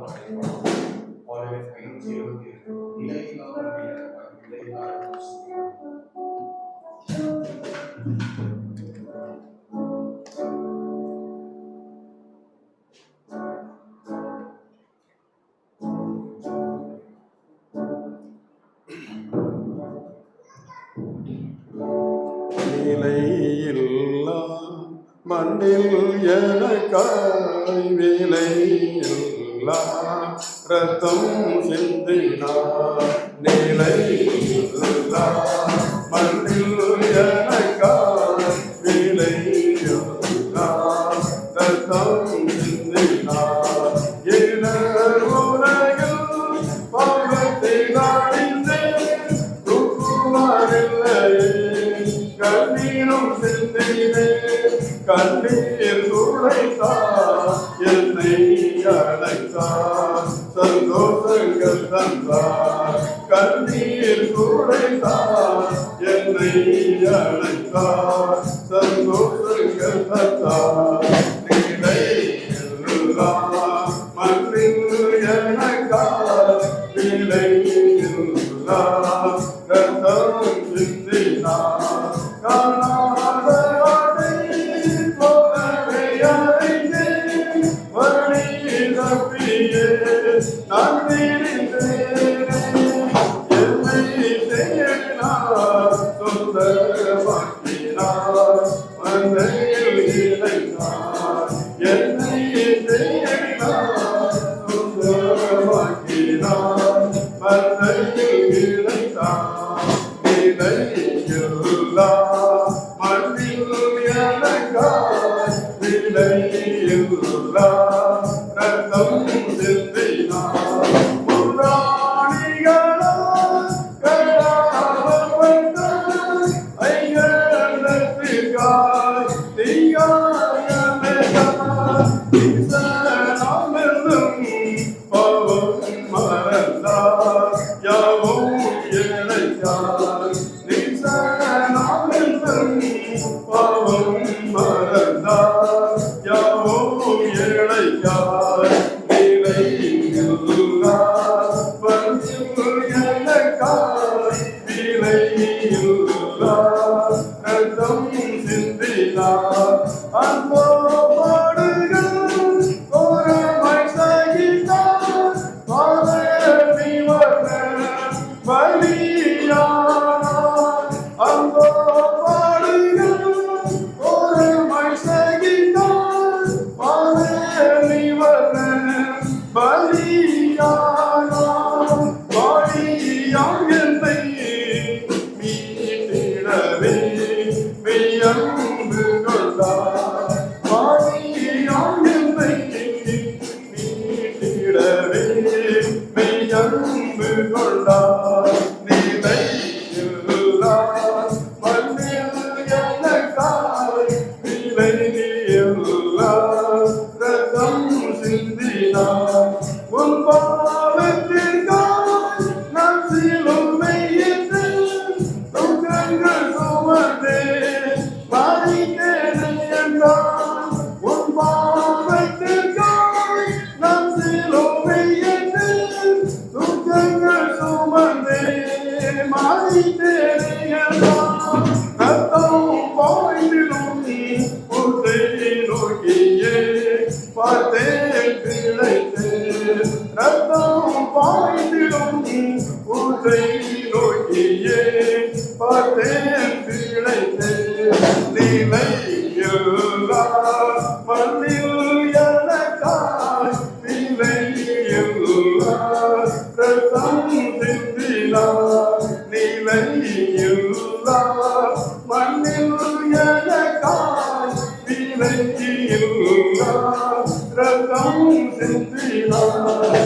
Oleh pensil nilai நிலையில்லா மண்ணில் எனக்காய் விலையில்லா ரத்தம் சிந்தினார். நிலையில்லா மண்ணில் எனக்காய் விலையில்லா ரத்தம் சிந்தினார். இளர் உலகில் பாவத்தில் அழிந்தேன் தூக்குவாரில்லையே கண்ணீரும் சிந்தினே கண்ணீர் துடைத்தார் என்னை அழைத்தார் சந்தோஷங்கள் தந்தார். கண்ணீர் துடைத்தார் என்னை அழைத்தார் சந்தோஷங்கள் தந்தார். நிலையில்லா மண்ணில் எனக்கார் விலையில்லா ரத்தம் சிந்தினார். காணாத வாடை போலவே அடைந்தேன் வழி தப்பியே நான் விரிந்தேனே. என்னை தேடினார் சொந்தமாக்கினார் மந்தையில் இணைந்தார். என்னை தேடினார் சொந்தமாக்கினார் மந்தையில் இணைந்தார். நிலையில்லா மண்ணில் எனக்காய் விலையில்லா ரத்தம் சிந்தினார். முன்னாடிகளால் கடாவப்பட்ட ஐயத்திற்காய் தீயாயமெல்லாம் ஈசனாமெல்லும் பாவம் மறந்தார் யாவும் இழைத்தார். ஈசனாமெல்லும் பாவம் மறந்தார் யாவும் இழைத்தார். நிலையில்லா மண்ணில் எனக்காய் விலையில்லா ரத்தம் சிந்தினார். அந்தோ பாடுகள் ஓரமாய் சகித்தார் பாதவி வர பலியானார். அந்தோ பாடுகள் ஓரமாய் சகித்தார் பாதவி வர பலியானார். வாழியாம் என்னை மீட்டிடவே மெய்யன்பு கொண்டார். வாழியாம் என்னை மீட்டிடவே மெய்யன்பு கொண்டார். நிலையில்லா மண்ணில் எனக்காய் விலையில்லா ரத்தம் சிந்தினார். உன் பாவத்திற்காய் நான் சிலுவையிட்டேன் துக்கங்கள் சுமந்தேன் மறித்தேன் என்றான். உன் பாவத்திற்காய் நான் சிலுவையிட்டேன் துக்கங்கள் சுமந்தேன் மறித்தேன் என்றான். ரத்தம் பாய்ந்திடும் உன்னை நோக்கியே பார்த்தேன் பிழைத்தேன். ரத்தம் பாய்ந்திடும் உன்னை நோக்கியே பார்த்தேன் பிழைத்தேன். நிலையில்லா மண்ணில் எனக்காய் விலையில்லா ரத்தம் சிந்தினார். நிலையில்லா மண்ணில் எனக்காய் விலையில்லா ரத்தம் சிந்தினார்.